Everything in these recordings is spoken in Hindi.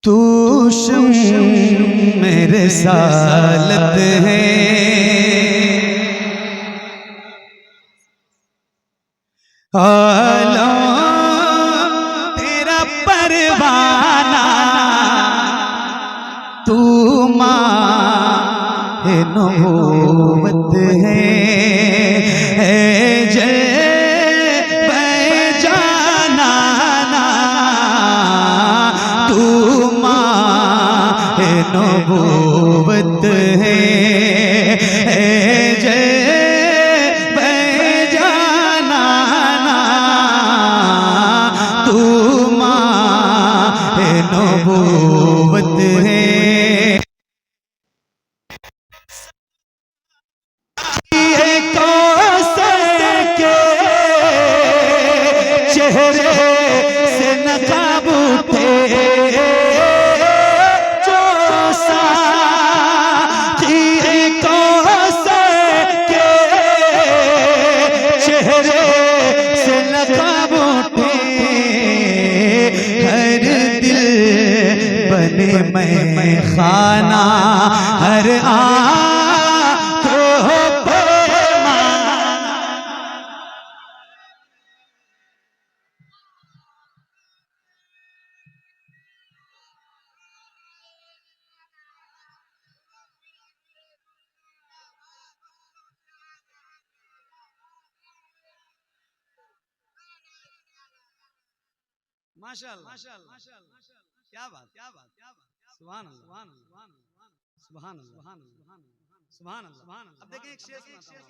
तू मेरे सालत है, आला तेरा परवाना, तू माहे नबूवत है, जल जाना तू माहे नबूवत है, नबूवत है। ये कौसर के चेहरे से नकाब उठे, जो साक़ी कौसर के चेहरे से नकाब उठे, हर दिल बने मैं खाना, हर माशाअल्लाह, क्या बात, सुभान अल्लाह, सुभान अल्लाह, सुभान अल्लाह। अब देखें एक शेर सुनाता हूं।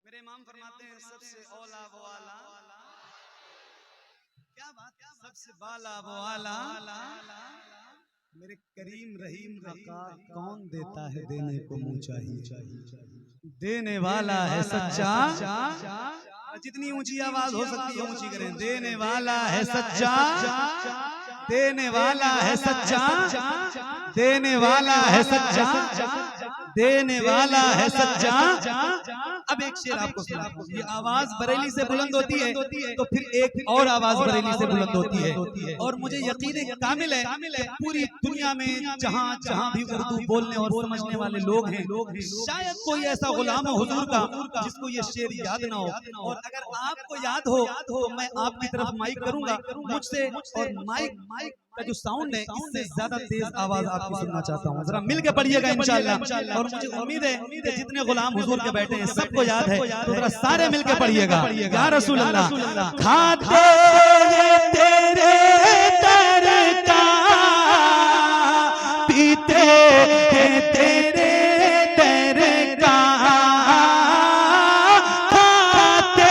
मेरे इमाम फरमाते हैं सबसे औला वो आला, क्या बात, सबसे बाला वो आला, मेरे करीम रहीम आका कौन देता है देने को मुँह चाहिए, देने वाला है सच्चा, जितनी ऊंची आवाज हो सकती है ऊंची करें, देने वाला है सच्चा, देने वाला है सच्चा, देने वाला है सच्चा, देने वाला है सच्चा। अब एक शेर आपको सुनाता हूं। ये आवाज बरेली से बुलंद होती है तो फिर एक और आवाज बरेली से बुलंद होती है, और मुझे यकीन कामिल है कि पूरी दुनिया में जहां जहां भी उर्दू बोलने और समझने वाले लोग हैं, शायद कोई ऐसा गुलाम हो हुजूर का जिसको ये शेर याद ना हो, और अगर आपको याद हो तो मैं आपकी तरफ माइक करूंगा मुझसे, और माइक का जो साउंड है इससे ज्यादा तेज आवाज आपकी सुनना चाहता हूँ, जरा मिल के पढ़िएगा इंशाल्लाह। और मुझे उम्मीद है कि जितने गुलाम हुजूर के बैठे हैं सबको याद है, तो जरा सारे मिल के पढ़िएगा, या रसूल अल्लाह। खाते तेरे दर का, पीते हैं तेरे दर का, खाते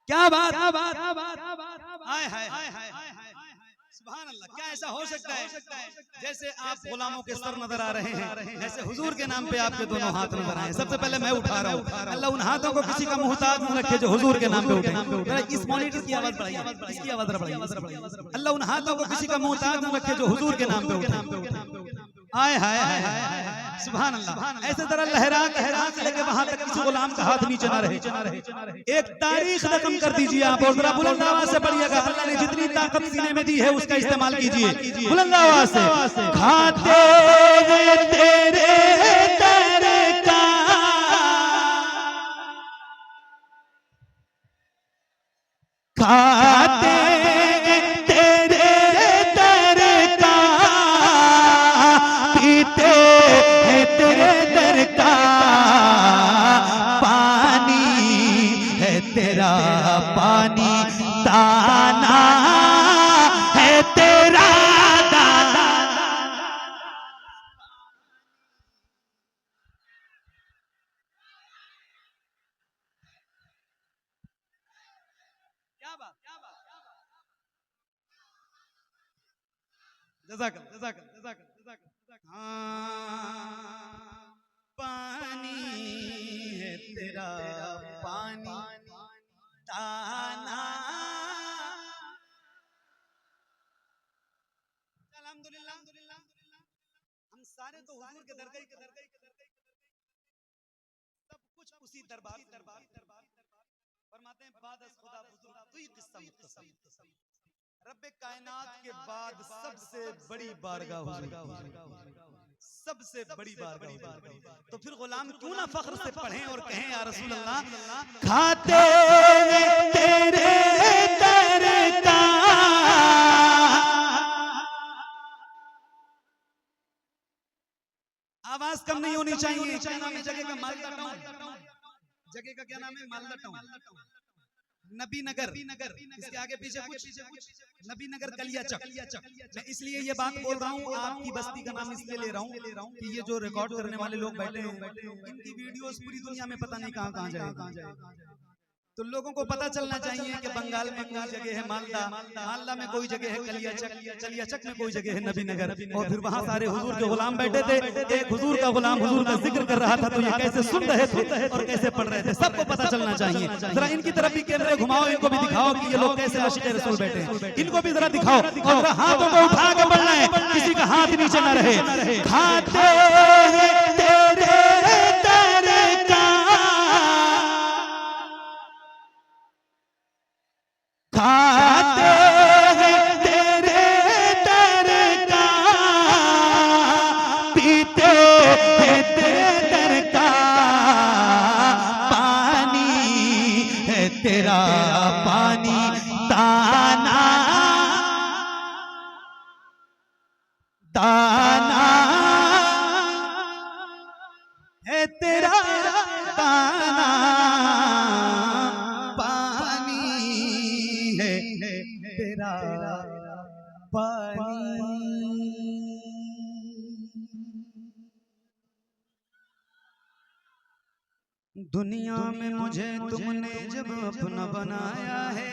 क्या बात, हाय हाय सुभान अल्लाह। क्या ऐसा हो सकता है जैसे आप गुलामों के सर नजर आ रहे हैं, जैसे हुजूर के नाम पे आपके दोनों हाथ नजर आए। सबसे पहले मैं उठा रहा हूँ, अल्लाह उन हाथों को किसी का मुहताज न रखे जो हुजूर के नाम पे उठे। इस मॉनिटर की आवाज बढ़ाइए, इसकी आवाज बढ़ाइए। अल्लाह उन हाथों को किसी का मुहताज न रखे जो हुजूर के नाम पे उठे। आय हाय हाय सुभान अल्लाह। ऐसे तरह लहरा लहरा से लेके वहां तक किसी गुलाम का हाथ नीचे ना रहे। एक तारीख रकम कर दीजिए आप, और जरा बुलंद आवाज से पढ़िएगा। अल्लाह ने जितनी ताकत सीने में दी है उसका इस्तेमाल कीजिए, बुलंद आवाज से। खाते हैं तेरे दर का, खाते तेरे दर का, पीते हैं तेरे दर का, पानी है तेरा पानी, दाना है तेरा दाना। क्या बात, जज़ाकल्लाह, जज़ाकल्लाह, जज़ाकल्लाह। हाँ, पानी है तेरा पानी, दाना। अल्हम्दुलिल्लाह, हम सारे तो हुजूर के दरगाह सब कुछ उसी दरबार फरमाते हैं बादस खुदा बुजुर्ग तू ही किस्सा मुख्तसर रब्बे कायनात के बाद सबसे बड़ी बारगाह सबसे बड़ी बारगाह तो फिर गुलाम क्यों ना फख्र से पढ़ें और कहें या रसूल अल्लाह खाते तेरे दर का आवाज कम नहीं होनी चाहिए। क्या नाम है जगह का? मालदा टाउन। जगह का क्या नाम है? मालदा टाउन। नबी नगर। इसके आगे पीछे कुछ नबी नगर कलियाचक। मैं इसलिए ये बात बोल रहा हूँ, आपकी बस्ती का नाम इसलिए ले रहा हूँ कि ये जो रिकॉर्ड करने वाले लोग बैठे हैं इनकी वीडियोस पूरी दुनिया में पता नहीं कहाँ जाए। तो लोगों को पता चलना चाहिए कि बंगाल में कोई जगह है मालदा, मालदा में कोई जगह है कलियाचक, कलियाचक में कोई जगह है नबी नगर। और फिर वहाँ सारे हुजूर के गुलाम बैठे थे। एक हुजूर का गुलाम हुजूर का जिक्र कर रहा था तो ये कैसे सुन रहे थे और कैसे पढ़ रहे थे, सबको पता चलना चाहिए। जरा इनकी तरफ भी कैमरे घुमाओ, इनको भी दिखाओ कि ये लोग कैसे आशिक रसूल बैठे हैं। इनको भी जरा दिखाओ और हाथों को उठा के बढ़ना है, किसी का हाथ नीचे न रहे। खाते तेरे दर का खाते हैं तेरे दर का पीते हैं तेरे दर का पानी है तेरा पानी दाना दाना है तेरा दाना तेरा पानी। दुनिया में मुझे तुमने जब अपना बनाया है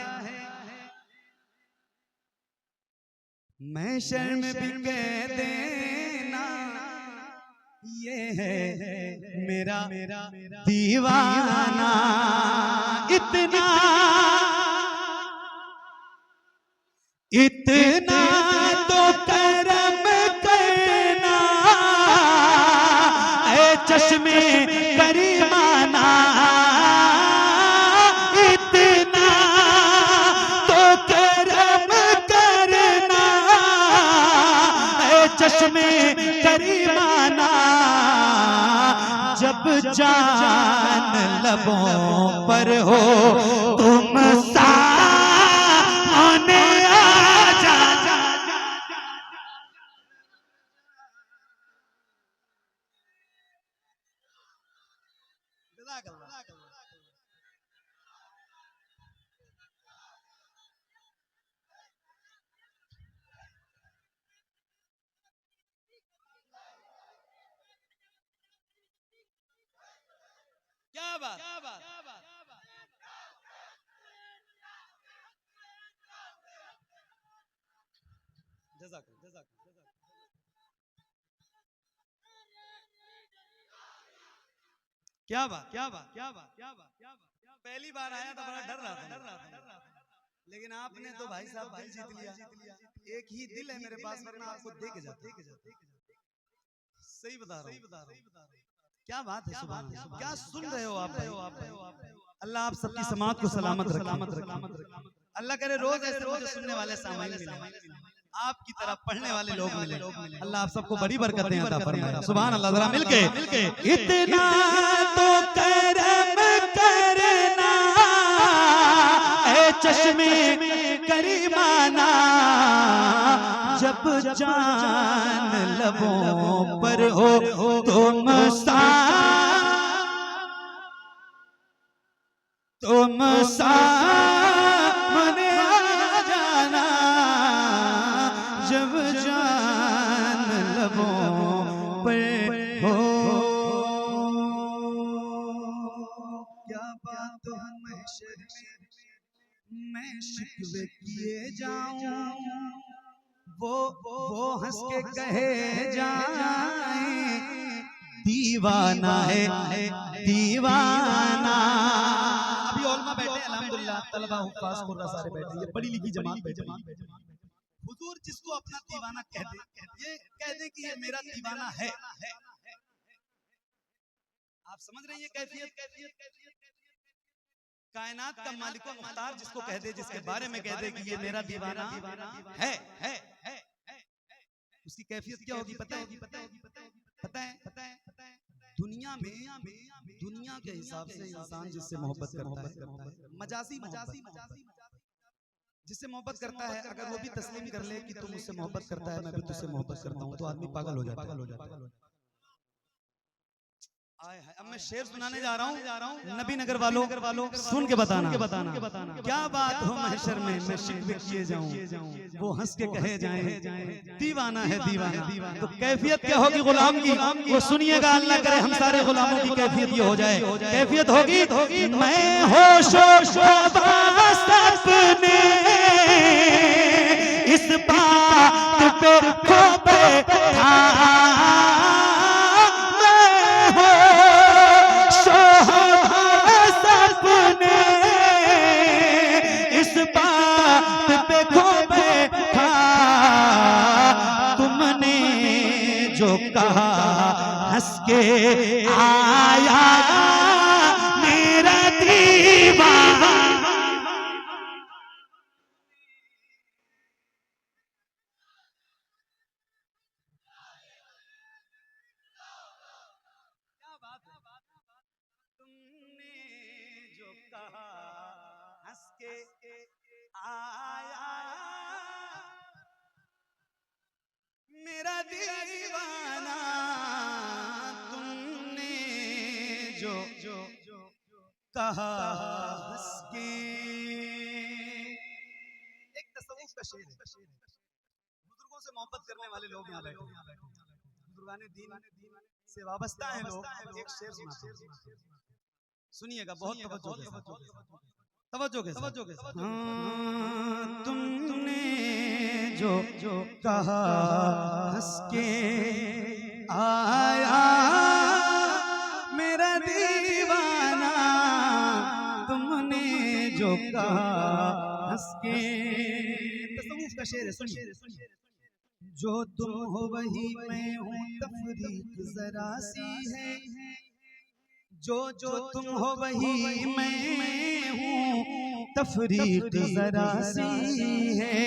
मैं शर्म भी कह देना ये है मेरा दीवाना। इतना तो करम करना ऐ चश्मे करीमाना। इतना तो करम करना ऐ चश्मे करीमाना। जब जान लबों पर हो तुम सामने क्या बात पहली बार आया था बड़ा डर रहा था लेकिन आपने तो भाई साहब दिल जीत लिया। एक ही दिल है मेरे पास वरना आपको दे के जाते। सही बता रहा हूँ। क्या बात है, सुभान अल्लाह। क्या सुन रहे हो आप? अल्लाह आप सबकी समात को सलामत रखे। अल्लाह करे रोज ऐसे मुझे सुनने वाले सामाईन मिले, आपकी तरह पढ़ने वाले लोग मिले। अल्लाह आप सबको बड़ी बरकतें अता फरमाए। सुभान अल्लाह। जरा मिलके इतना तो करम करना ऐ चश्मे करीमाना। जब जान लबों पर हो तुम सामने आ जाना। जब जान लबों पर हो क्या बात हो महशर में शिकवे किए जाऊं वो हंस के कहे जाए दीवाना है दीवाना। अभी औलमा बैठे अल्हम्दुलिल्लाह, तलबा हुफ्फाज़ कुर्रा सारे बैठे, ये बड़ी लिखी जमात बैठे। हुजूर जिसको अपना दीवाना कह दे, ये कह दे कि ये मेरा दीवाना है। आप आप समझ रहे हैं कैफियत? कायनात का मालिक व मुख्तार जिसको कह दे, जिसके बारे में कह दे कि ये मेरा दीवाना है, उसकी कैफियत क्या होगी पता है? दुनिया के हिसाब से इंसान जिससे मोहब्बत करता है, मजाजी जिससे मोहब्बत करता है, अगर वो भी तस्लीम कर ले कि तू मुझसे मोहब्बत करता है, मैं भी तुझसे मोहब्बत करता हूँ, तो आदमी पागल हो जाता है। अब मैं शेर सुनाने जा रहा हूँ, नबी नगर वालों सुन के बताना क्या बात हो महशर में मैं शिकवे किए जाऊं, वो हंस के कहे जाएं दीवाना है दीवाना। तो कैफियत क्या होगी गुलाम की, वो सुनिएगा। अल्लाह करे हम सारे गुलामों की कैफियत ये हो जाए। कैफियत होगी मैं होशो इस बात पे खोपे था, कहा हंस के आया मेरा दीवाना। क्या बात है, तुमने जो कहा हंस के आया मेरा दीवाना, तुमने जो कहा हंस के। एक तसव्वुफ का शेर है, बुजुर्गों से मोहब्बत करने वाले लोग यहाँ बैठे, बुजुर्गाने दीन से वाबस्ता हैं लोग। एक शेर सुनिएगा बहुत तवज्जो के साथ। तुमने जो कहा हंस के आया मेरा दीवाना, तुमने जो कहा हंस के। तसव्वुफ का शेर है, सुनिए। जो तुम हो वही मैं हूँ, तफरीक जरा सी है, जो तुम हो वही मैं हूँ, तफरीक जरा सी है।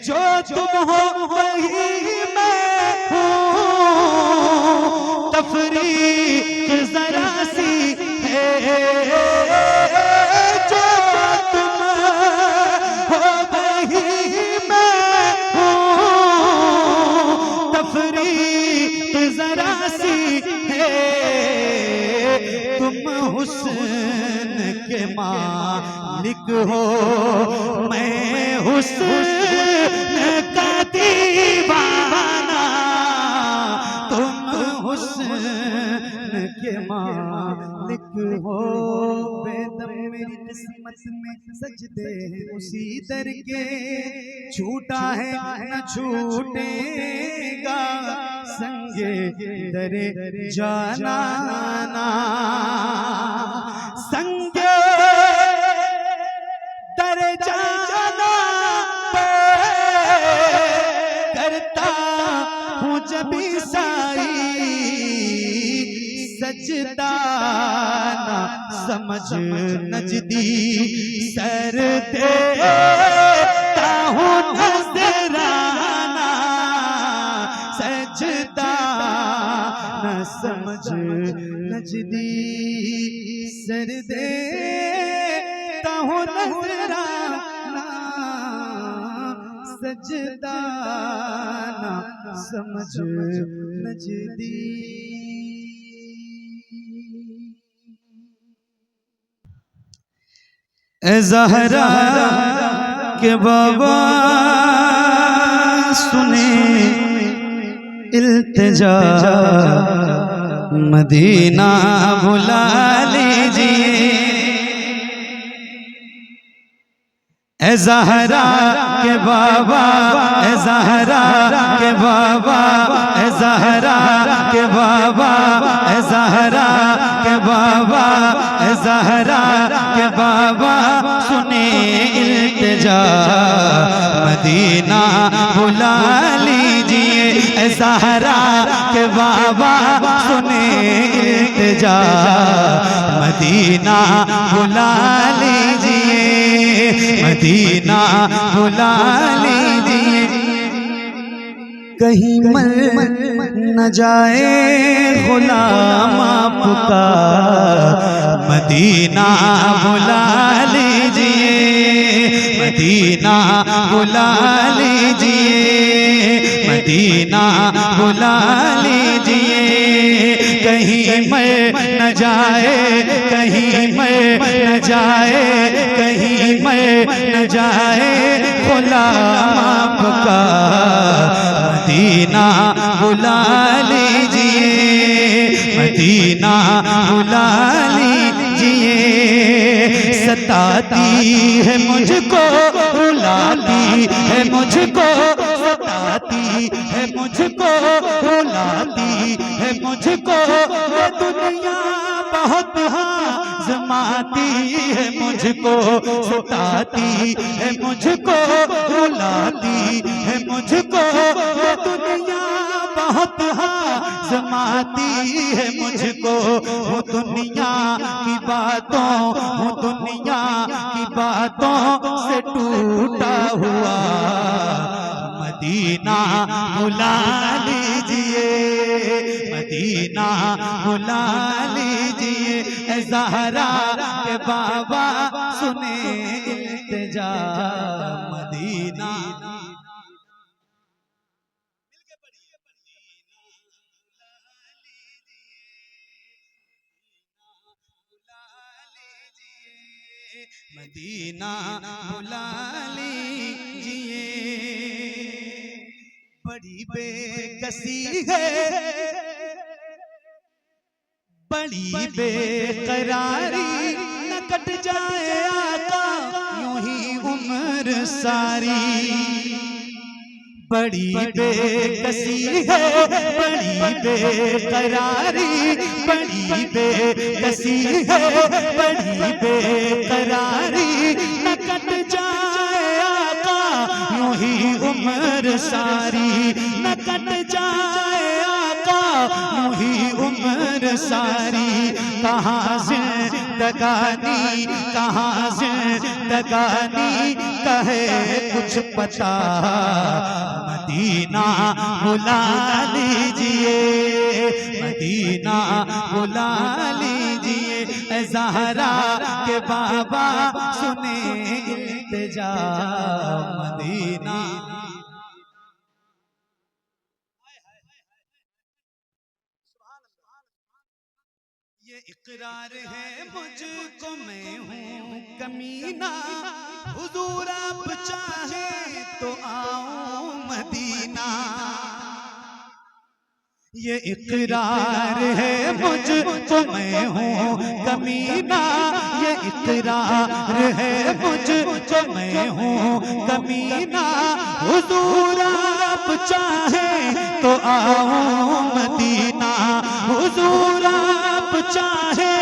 जो तुम हो वही मैं हूँ, तफरीक जरा सी है। जो तुम हो वही मैं हूँ, तफरीक जरा सी है। तुम हुस्न के मालिक हो, मैं हुस्न का दीवाना। तुम हुस्न के मालिक हो, बेदम मेरी किस्मत में सजदे उसी दर के, छूटा है न छूटेगा संगे दरे जाना, संगे दरे जाना करता हूँ जब साई सजदा ना समझ नजदी सर देता हूँ नजराना, सजदा न समझ नजदी सर देता हूँ नजराना, सजदा न समझ नजदी। ज़हरा के बाबा सुने इल्तिजा, मदीना बुला लीजिए। ए ज़हरा के बाबा, ए ज़हरा के बाबा, ए ज़हरा के बाबा, ए ज़हरा के बाबा, ए ज़हरा के बाबा सुने इल्तिजा, मदीना बुला लीजिए। ए ज़हरा के बाबा सुने इल्तिजा, मदीना बुला लीजिए, मदीना बुला लीजिए। कहीं मर न जाए गुलाम आपका, मदीना बुला लीजिए, मदीना बुला लीजिए, मदीना बुला लीजिए। कहीं मर न जाए, कहीं मर न जाए, कहीं मर न जाए गुलाम आपका, मदीना बुला लीजिए, मदीना बुला लीजिए। सताती है मुझको, रुलाती है मुझको, सताती है मुझको, रुलाती है मुझको। ये दुनिया बहुत आज़माती है मुझको, सताती है मुझको, रुलाती है मुझको। ये दुनिया बहुत आज़माती है मुझको। वो दुनिया की बातों, वो दुनिया की बातों से टूटा हुआ, मदीना बुला लीजिए, मदीना बुला लीजिए। ऐ ज़हरा के बाबा सुने इल्तिजा, मदीना मदीना बुला लीजिए। बड़ी बेकसी है, बड़ी बेकरारी, न कट जाए आका यूं ही उम्र सारी। बड़ी बेकसी है, बड़ी बेकरारी, बड़ी बेकसी है, बड़ी बेकरारी, न कट जाए आका यूं ही उम्र सारी, न कट जाए आका यूं ही उम्र सारी। कहाँ जिंदगानी, कहाँ जिंदगानी कहे कुछ पता, मदीना बुला लीजिए, मदीना बुला लीजिए। ऐ ज़हरा के बाबा सुने इल्तिजा, मदीना। ये इकरार है मुझको, मैं हूँ कमीना, हुजूर आप चाहे तो आओ मदीना। ये इकरार है मुझको, मैं हूँ कमीना, ये इकरार है मुझको, मैं हूँ कमीना। हुजूर आप चाहे तो आओ मदीना, हुजूर आप चाहे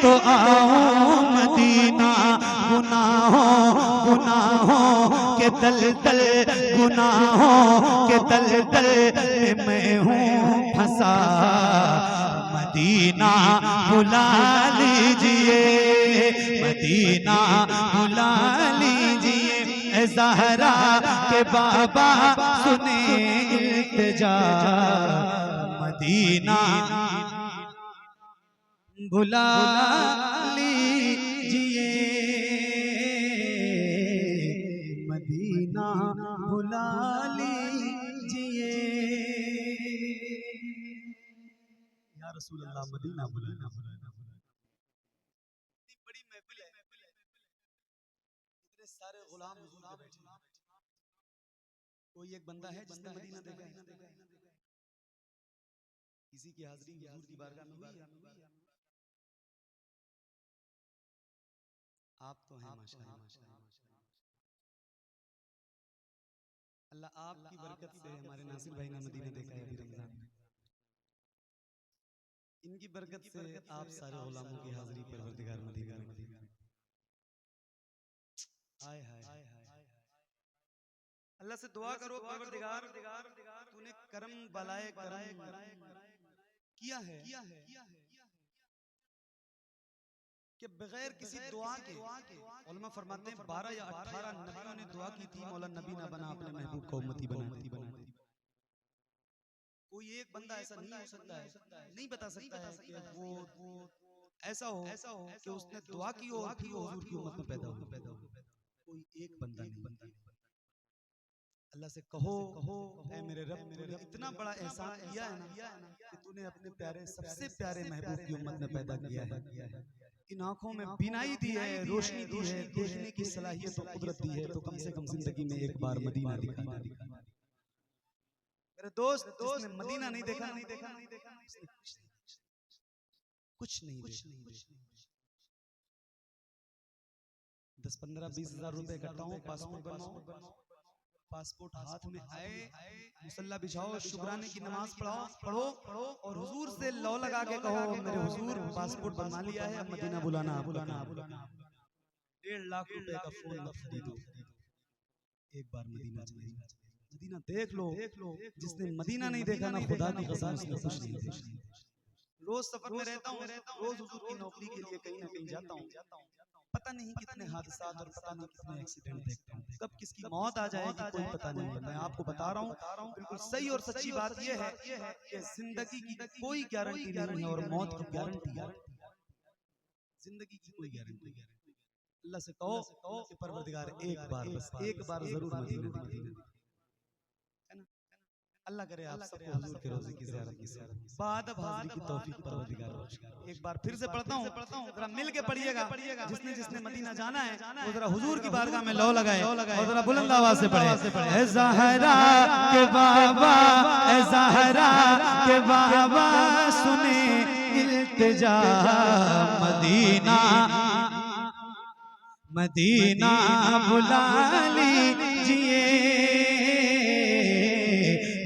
तो आओ मदीना। गुनाहों गुनाहों के दलदल, गुनाहों के दलदल में मैं हूँ फंसा, मदीना बुला लीजिए, मदीना बुला लीजिए। ऐ ज़हरा के बाबा सुने इल्तिजा, मदीना बुला लीजिए, मदीना बुला लीजिए। या रसूल अल्लाह, मदीना बुला लीजिए। बड़ी महफिल है, इतने सारे गुलाम हुजूर के बैठे। कोई एक बंदा है जिसने मदीना देखा है? किसी की हाजिरी हुजूर की बारगाह में हुई? आप तो हैं माशाअल्लाह। अल्लाह आपकी बरकत से हमारे नासिर भाई ने मदीना देखा है अभी रमजान में। इनकी बरकत से आप सारे गुलामों की हाजिरी परवरदिगार मदीना में। हाय हाय, अल्लाह से दुआ करो परवरदिगार, तूने करम बलाए करम किया है, कि बगैर किसी दुआ के उलमा फरमाते हैं 12 या 18 नबियों ने दुआ की थी, मौला नबी ना बना अपने महबूब को उम्मती बना। कोई एक बंदा ऐसा नहीं हो सकता है, नहीं बता सकता है कि वो ऐसा हो कि उसने दुआ की हो और फिर वो हुजूर की उम्मत में पैदा हो। कोई एक बंदा नहीं। अल्लाह से कहो ऐ मेरे रब, तूने इतना बड़ा एहसान किया है ना कि तूने अपने प्यारे सबसे प्यारे महबूब की उम्मत में पैदा किया है। इन आंखों में बीनाई दी है, रोशनी दी है, देखने की सलाहियत और कुदरत दी है, तो कम से कम जिंदगी में एक बार मदीना दिखा। मेरे दोस्त, जिसने मदीना नहीं देखा कुछ नहीं। 10, 15, 20 हजार रुपए इकट्ठा हो, पासपोर्ट बनवाओ, पासपोर्ट हाथ में आए, मुसल्ला बिछाओ, शुक्राने की नमाज पढ़ो और हुजूर से लौ लगा के कहो मेरे हुजूर पासपोर्ट बनवा लिया है, अब मदीना बुलाना। 1.5 लाख रुपए का फोन मत खरीदो, एक बार मदीना चाहिए। मदीना देख लो, जिसने मदीना नहीं देखा ना खुदा की कसम उसने कुछ नहीं देखा। रोज सफर में रहता हूँ, रोज हुजूर की नौकरी के लिए कहीं ना कहीं जाता हूँ, पता नहीं कितने हादसात और पता नहीं कितने एक्सीडेंट देखता हूँ, कब किसकी मौत आ जाएगी कोई पता नहीं है। मैं आपको बता रहा हूँ बिल्कुल सही और सच्ची बात यह है कि जिंदगी की कोई गारंटी नहीं है और मौत की गारंटी है, जिंदगी की कोई गारंटी नहीं। अल्लाह से कहो कि परवरदिगार एक बार जरूर मदीना दिखा। अल्लाह करे आप सबको हुजूर के रोज़े की ज़ियारत की बाद हाज़िरी की तौफीक परवरदिगार बख्शे। एक बार फिर से पढ़ता हूँ, जरा मिल के पढ़िएगा। जिसने मदीना जाना है वो जरा हुजूर की बारगाह में लौ लगाए और जरा बुलंद आवाज से पढ़े। ए ज़हरा के बाबा, ए ज़हरा के बाबा सुने इल्तिजा, मदीना मदीना बुला लीजिए,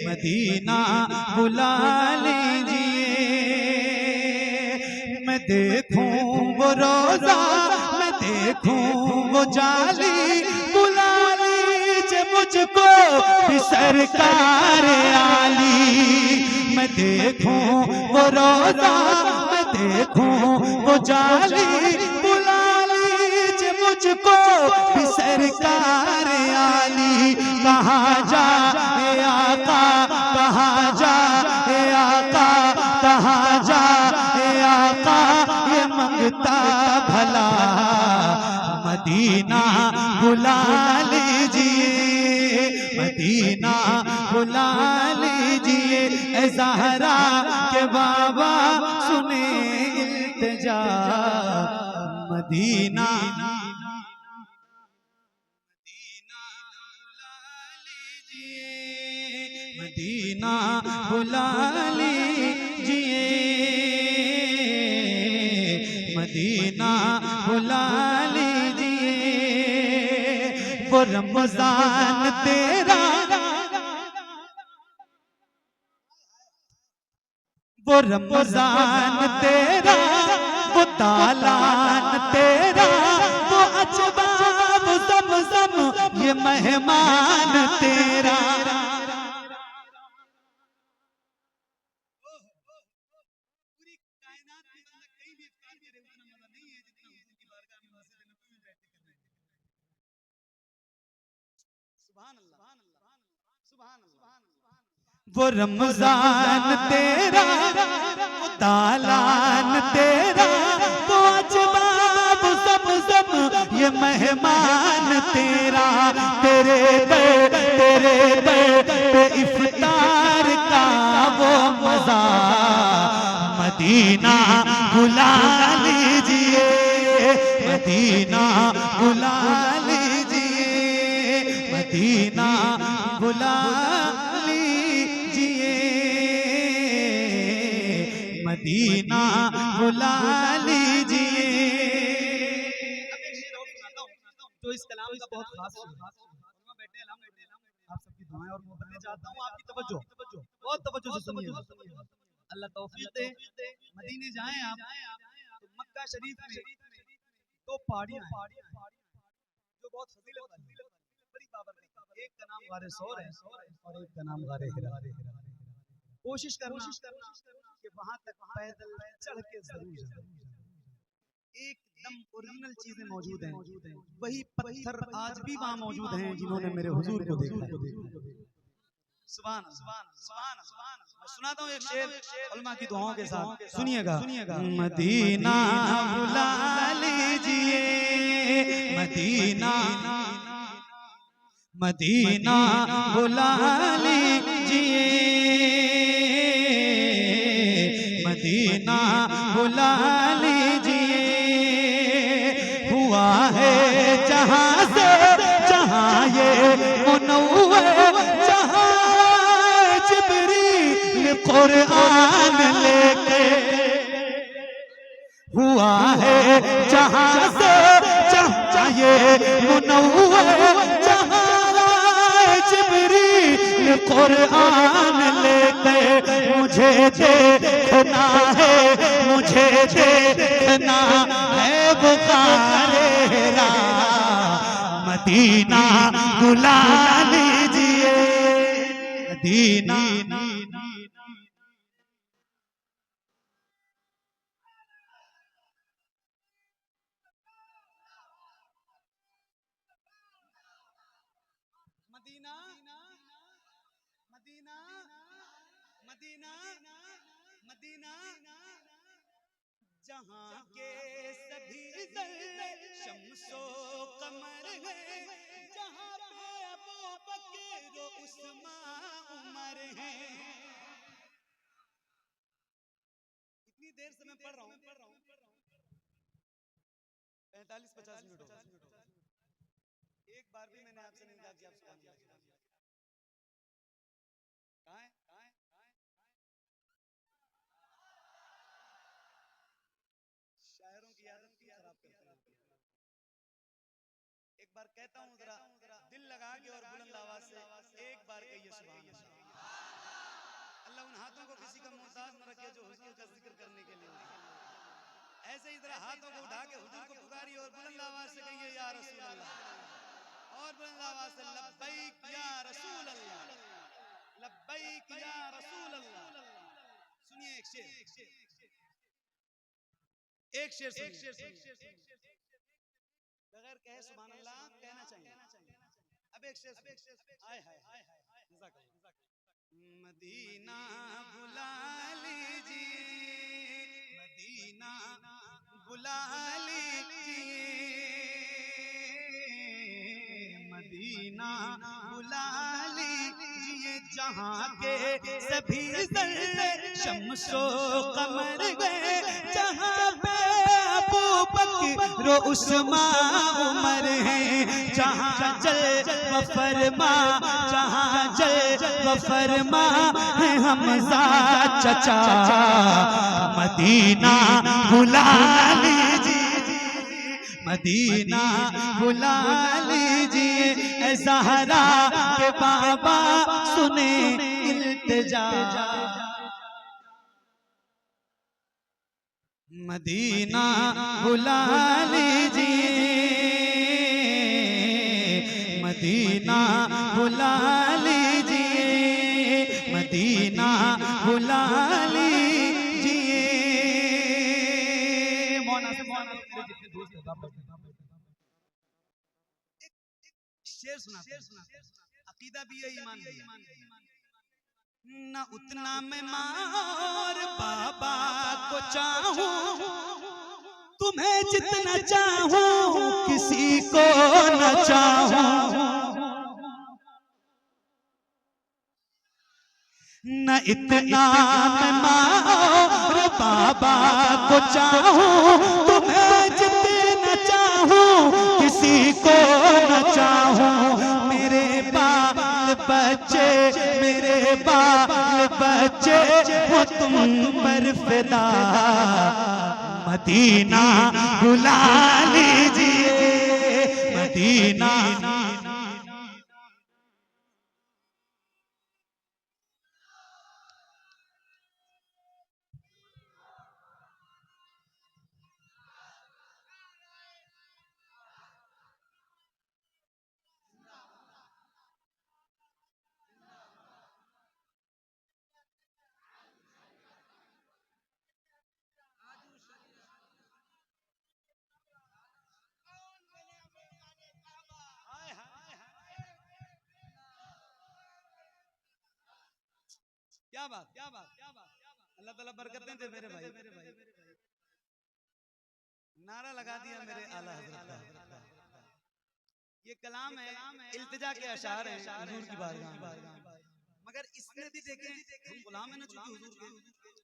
मदीना बुला लीजिए। मैं देखूं वो रोज़ा, मैं देखूं वो जाली, बुला लीजिए मुझको भी सरकार आली। मैं देखूं वो रोज़ा, मैं देखूं वो जाली, बुला लीजिए मुझको भी सरकार आली। कहाँ जा आका, कहाँ जा आका, कहाँ जा आका, ये मंगता भला मदीना बुला लीजिए, मदीना बुला लीजिए। ए ज़हरा के बाबा सुने इल्तिजा, मदीना मदीना बुला लीजिए, मदीना बुला लीजिए। वो रमज़ान तेरा, वो रमज़ान तेरा, वो तालान तेरा, वो अजवाब ज़मज़म ये मेहमान तेरा। वो रमज़ान तेरा, वो तालान तेरा, वो अजवाब ज़मज़म ये मेहमान तेरा। तेरे पे इफ्तार का वो मज़ा, मदीना बुला लीजिए, मदीना बुला लीजिए, मदीना बुला लीजिए, मदीना बुला लीजिए। तो इस कलाम का बहुत खास बैठे आप सबकी दुआएं और मोहब्बतें चाहता हूँ, आपकी तवज्जो बहुत तवज्जो से सुनिए। अल्लाह तौफीक दे, मदीने जाएं आप तो मक्का शरीफ में 2 पहाड़ियां हैं जो बहुत फजीलत वाली हैं, बड़ी बाबरकत। एक का नाम गारे सौर है और एक का नाम गारे हिरा। कोशिश करना कि वहां तक पैदल चढ़ के जरूर जाए। एकदम ओरिजिनल चीजें मौजूद हैं। वही पत्थर आज भी वहां मौजूद हैं जिन्होंने मेरे हुजूर को देखा। सुभान सुभान सुभान सुभान। मैं सुनाता हूँ एक शेर उलमा की दुआओं के साथ, सुनिएगा। मदीना बुला लीजिए, मदीना मदीना बुला लीजिए, मदीना बुला लीजिए। हुआ है जहां से जहां ये मुनव्वर, जहां जिब्रील कुरान लेके। हुआ है जहां से जहां ये मुनव्वर, जहां जिब्रील कुरान लेके। मुझे देखना है, मुझे देखना है बुखारेरा, मदीना बुला लीजिए, Medina. Medina Medina Medina Medina, जहां के सभी ज़र्रे शम्सो कमर है, जहां पे अबू बकर उस्मान उमर है। इतनी देर से मैं पढ़ रहा हूँ, 45-50 मिनट हो गए। एक बार भी मैंने आपसे नहीं कहा कि आप सुभान अल्लाह। कहाँ है? शायरों की आदत क्यों खराब करते हैं? एक बार कहता हूँ, जरा दिल लगा के और बुलंद आवाज से एक बार कहिए सुभान अल्लाह। अल्लाह उन हाथों को किसी का मोहताज न रखे जो हुजूर का जिक्र करने के लिए। ऐसे ही जरा हाथों को उठा के हुजूर को पुकारिए और बुलंद आवाज से कहिए या रसूल अल्लाह, और बुलंद आवाज से लब्बैक या रसूल अल्लाह, लब्बैक या रसूल अल्लाह। सुनिए एक शेर, एक शेर बगैर कहे सुभान अल्लाह कहना चाहिए। अब एक शेर, हाय हाय हाय, मदीना बुला लीजिए, मदीना बुला लीजिए, मदीना बुला लीजिए। जहां के सभी ज़र्रे शम्सो कमर गए, जहां पे अबू बकर उस्मान उमर है, जहां जल व फरमा, जहां जल व फरमा है हमजा चचा। मदीना बुला लीजिए, मदीना बुला लीजिए। ऐ ज़हरा के बाबा सुने इल्तिजा, मदीना बुला लीजिए, मदीना बुला लीजिए, मदीना बुला लीजिए। शेर सुना, अकीदा भी है, ईमान भी है। न उतना मैं मार बाबा को चाहूं, तुम्हें जितना चाहूं किसी को न चाहूं। न इतना मैं मार बाबा को चाहूं, तुम्हें जितना चाहूं किसी को न चाहूं। मेरे बाल बच्चे, मेरे बाल बच्चे वो तुम पर फिदा, मदीना बुला लीजिए, मदीना। क्या बात, क्या बात, क्या बात, अल्लाह ताला बरकतें दे मेरे भाई। नारा लगा दिया मेरे आला हज़रत का। ये कलाम है, इल्तिजा के अशार हैं हुजूर की बारगाह में। मगर इसमें भी देखें हम गुलाम हैं ना चूंकि हुजूर के,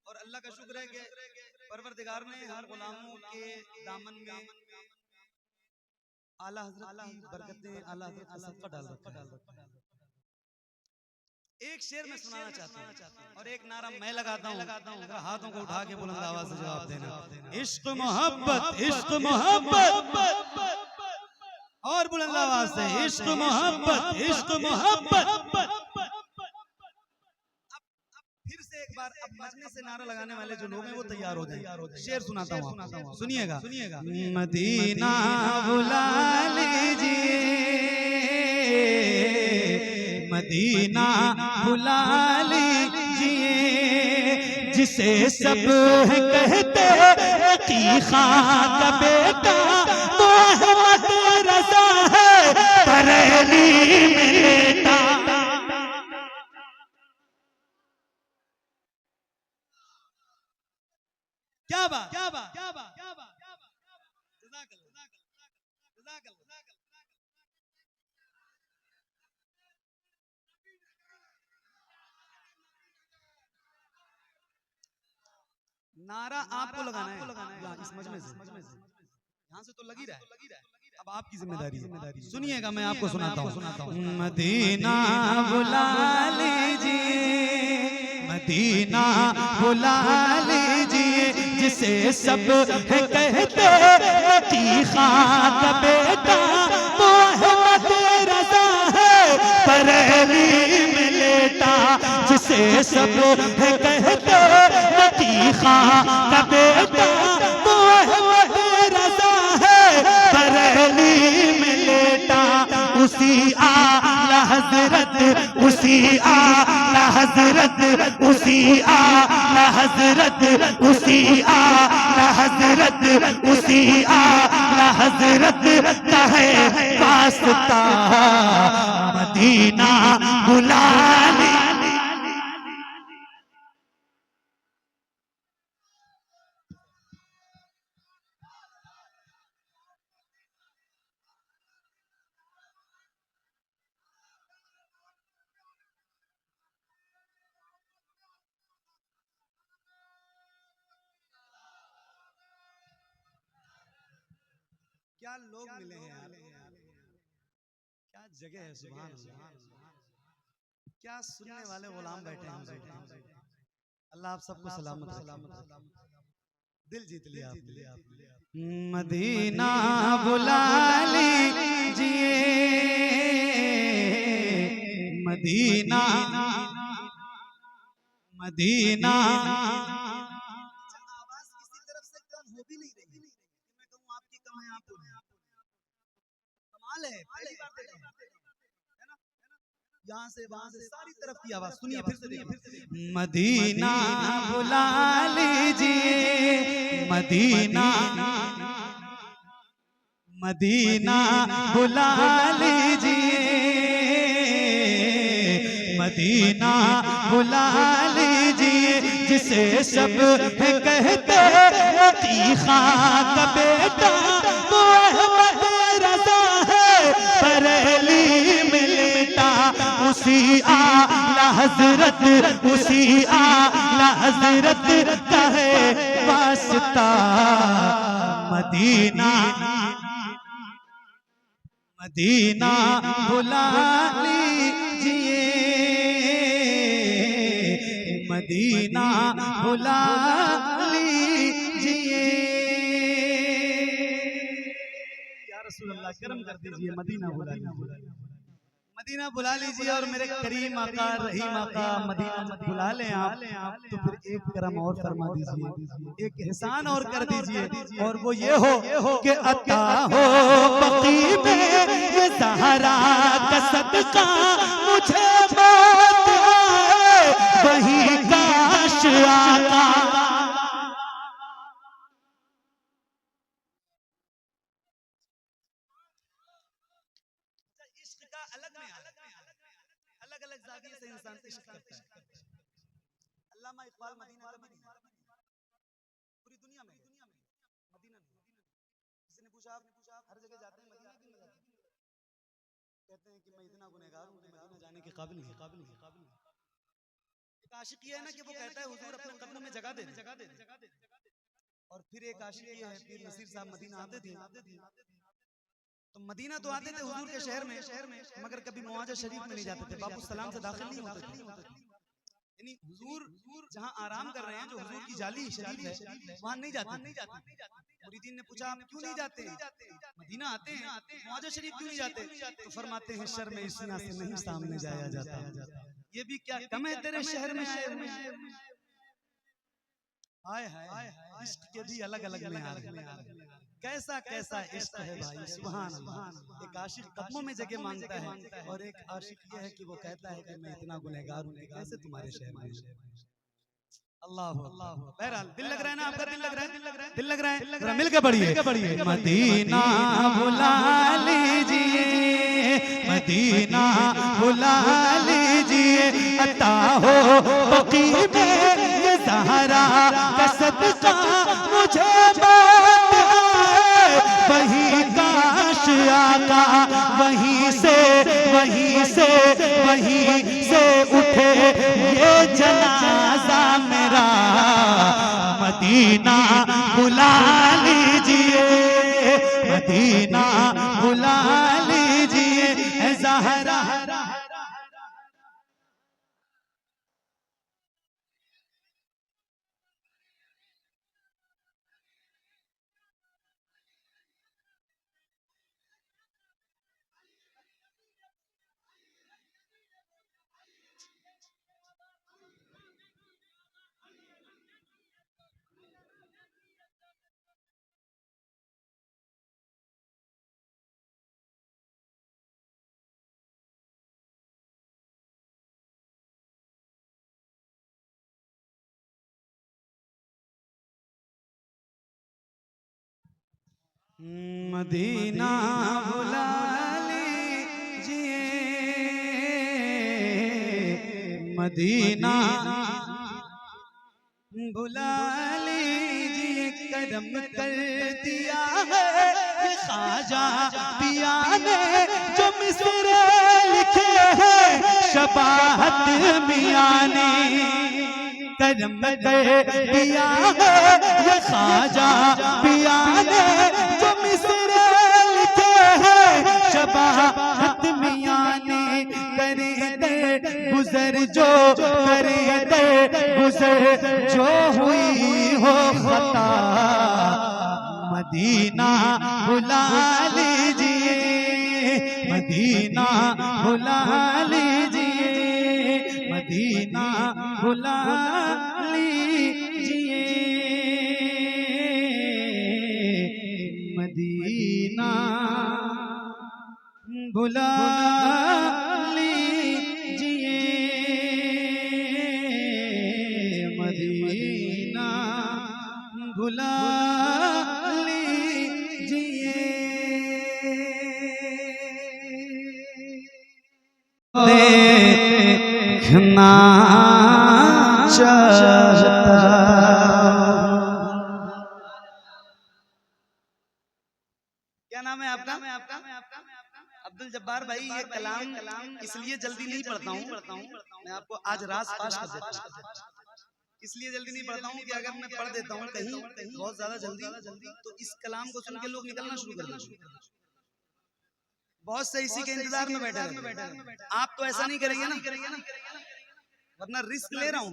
और अल्लाह का शुक्र है कि परवरदिगार ने हम गुलामों के दामन में आला हज़रत की बरकतें, आला हज़रत का सदका डाल रखा है। एक शेर में सुनाना चाहता हूँ और एक नारा मैं लगाता हूँ, हाथों को उठा के बुलंद आवाज से जवाब देना। इश्क मोहब्बत, इश्क मोहब्बत, और बुलंद आवाज से इश्क मोहब्बत, इश्क मोहब्बत। फिर से एक बार अब मजमे से नारा लगाने वाले जो लोग हैं वो तैयार हो जाएं। शेर सुनाता हूँ, सुनिएगा। मदीना बुला लीजिए, मदीना बुला लीजिए, जिसे सब कहते तीखा का बेटा मोहम्मद रज़ा है बरेली में लेटा। क्या बात, क्या बात, क्या बात, क्या बात, क्या बात। नारा आपको लगाना है इस मजमे से, यहाँ से तो लगी रहा है, अब आपकी जिम्मेदारी। सुनिएगा, मैं आपको सुनाता हूँ। मदीना बुला लीजिए, मदीना बुला लीजिए, जिसे सब कहते तीखा का बेटा मोहम्मद रज़ा है बरेली में लेटा, जिसे सब कहते तीखा का बेटा मोहम्मद रज़ा है बरेली में लेटा। उसी आला हज़रत, उसी आला हज़रत, उसी आला हज़रत, उसी आला हज़रत, उसी आला हज़रत का है वास्ता मदीना बुला ली। क्या लोग मिले हैं यार, क्या जगह है, सुभान अल्लाह, क्या सुनने वाले गुलाम बैठे हैं। अल्लाह आप सबको सलामत रखे, दिल जीत लिया आपने। मदीना बुला लीजिए, मदीना, मदीना। आवाज किसी तरफ से कम हो भी नहीं रही, मैं कहूँ आपकी कम है, आप कमाल है, पहली बार देखा है ना, यहाँ से वहां से सारी तरफ की आवाज। सुनिए फिर से, देखिए। मदीना बुला लीजिए, मदीना, मदीना बुला लीजिए, मदीना बुला लीजिए, जिसे सब कहते तीखा का बेटा मोहम्मद रज़ा है बरेली में लेटा। उसी आला हज़रत, उसी आला हज़रत का है वास्ता मदीना, मदीना बुला लीजिए, मदीना बुला लीजिए। या रसूल अल्लाह करम कर दीजिए, मदीना बुला लीजिए, मदीना बुला लीजिए। और मेरे करीम आका रहीम आका मदीना मत बुला लें आप, तो फिर एक करम और फरमा दीजिए, एक एहसान और कर दीजिए, और वो ये हो कि अता हो बकी में ये ज़हरा का सदका मुझे मौत आए वही काश आका। इश्क का अलग में अलग अलग जाविये से इंसान इश्क करता है। अल्लामा इकबाल मदीना कभी नहीं, पूरी दुनिया में मदीना नहीं। किसी ने पूछा आप हर जगह जाते हैं, मदीना क्यों नहीं जाते? कहते हैं कि मैं इतना गुनहगार हूं कि मदीना जाने के काबिल नहीं। एक आशिक ये है ना कि वो कहता है हुजूर अपने कब्र में जगह दे दे। और फिर एक आशिक ये है, पीर नसीर साहब मदीना आते थे, तो मदीना तो आते थे हुजूर के शहर में, मगर कभी मुआजा शरीफ में नहीं जाते थे, बाबू सलाम से दाखिल नहीं होते थे। यानी हुजूर जहां आराम कर रहे हैं, जो हुजूर की जाली शरीफ है, वहां नहीं जाते। मुरीदीन ने पूछा आप क्यों नहीं जाते? मदीना आते हैं, मुआजा शरीफ क्यों नहीं जाते? तो फरमाते हैं शर्म इस यहाँ से नहीं सामने जाया जाता। ये भी क्या कम है तेरे शहर में आए हुए? हाय हाय, इश्क के भी अलग अलग में कैसा कैसा इश्क है भाई, सुभान अल्लाह। एक आशिक कदमों में जगह मांगता है, और एक आशिक ये है कि वो कहता है कि मैं इतना गुनहगार हूं कि कैसे तुम्हारे शहर में। अल्लाह अल्लाह। बहरहाल दिल लग रहा है ना आपका? दिल लग रहा है? दिल लग रहा है? जरा मिलकर पढ़िए। मदीना बुला लीजिए, मदीना बुला लीजिए, अता हो बकी में ये ज़हरा का सदका मुझे बात है। वही काश आका वहीं से उठे ये जनाजा मेरा। मदीना बुला लीजिए, मदीना बुला लीजिए ऐ ज़हरा। मदीना बुला लीजिए, मदीना बुला लीजिए, करम कर दिया है ये ख्वाजा पिया ने, जो मिसरे लिखे हैं शबाहत मियां ने। करम कर दिया है ये ख्वाजा पिया ने, जो मिसरे लिखे हैं शबाहत मियां ने। करे दे गुजर जो, करे दे गुजर जो हुई हो खता। मदीना बुला लीजिए, मदीना बुला लीजिए, मदीना बुला लीजिए, मदीना बुला लीजिए, मदीना बुला लीजिए। देखना चाहता। क्या नाम है आपका? अब्दुल जब्बार भाई। ये कलाम इसलिए जल्दी नहीं पढ़ता हूँ, मैं आपको आज रास पास कर देता हूँ। इसलिए जल्दी नहीं पढ़ता हूँ कि अगर मैं पढ़ देता हूँ कहीं बहुत ज्यादा जल्दी, तो इस कलाम को सुन के लोग निकलना शुरू कर देंगे। बहुत से इसी के इंतजार में बैठे हैं। आप तो ऐसा नहीं करेंगे ना, वरना रिस्क ले रहा हूँ,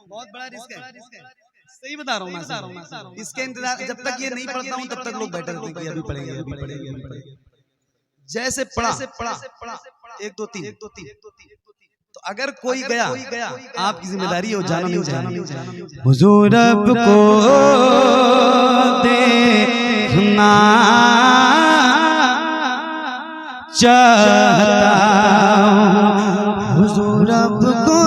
बहुत बड़ा रिस्क है। सही बता रहा हूँ मैं। इसके इंतजार, जब तक ये नहीं पढ़ता हूँ तब तक लोग बैठे रहते हैं, अभी पढ़ेंगे अभी पढ़ेंगे। जैसे पढ़ा 1 2 3, तो अगर कोई गया आपकी जिम्मेदारी है वो जाना नहीं जाना। हुजूर रब को देखना चाहता, हुजूर रब को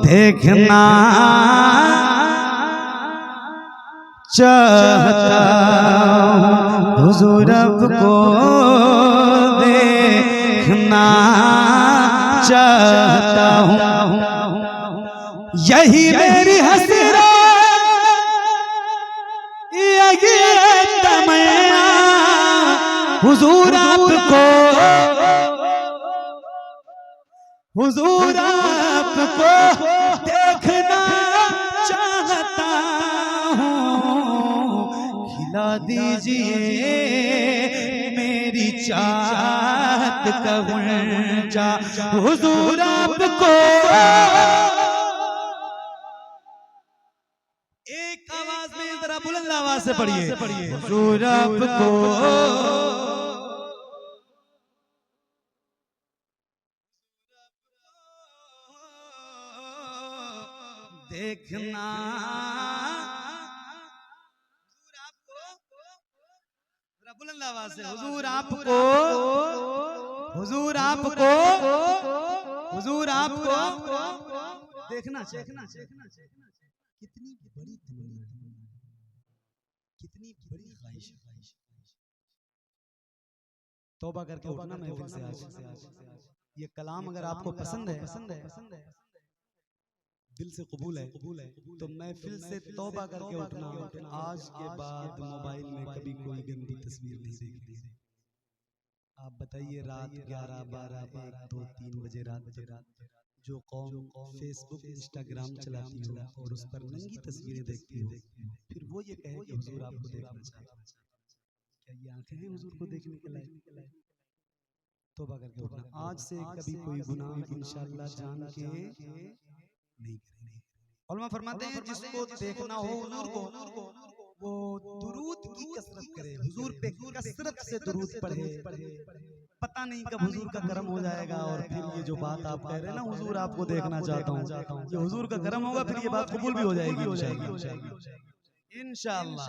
देखना चाहता, हुजूर रब को देखना चाहता हूँ, यही मेरी हसरत, यही तमन्ना, हुजूर आपको, हुजूर आपको देखना चाहता हूँ, खिला दीजिए मेरी चाहत का गुंजा, हुजूर आपको। एक आवाज में जरा बुलंद आवाज से पढ़िए, हुजूर आपको देखना, बुलंद आवाज से, हुजूर आपको, हुजूर आपको, हुजूर आपको देखना चाहिए। कितनी बड़ी तमन्ना, कितनी बड़ी ख्वाहिश। तौबा करके उठना महफिल से आज। ये कलाम अगर आपको पसंद है, दिल से कबूल है, तो महफिल से तौबा करके उठना। आज के बाद मोबाइल में कभी कोई गंदी तस्वीर नहीं देखनी है। आप बताइए, रात 11, 12, 1, 2, 3 बजे रात जो कौम फेसबुक इंस्टाग्राम चलाती हो और उस पर नंगी तस्वीरें देखती हो, फिर वो ये कहे कि हुजूर आपको देखना चाहता है, क्या ये आंखें हैं हुजूर को देखने के लायक? तौबा करके उठना। आज से कभी कोई गुनाह इंशाअल्लाह जान के नहीं करेंगे। उलमा फरमाते हैं जिसको देखना हो हुजूर को, वो दुरूद की कसरत करे, हुजूर पे कसरत से दुरूद पढ़े। पता नहीं कब हुजूर का करम हो जाएगा और फिर ये जो बात आप कह रहे हैं ना, हुजूर आपको देखना चाहता हूँ, ये हुजूर का करम होगा, फिर ये बात कबूल भी हो जाएगी इंशाअल्लाह।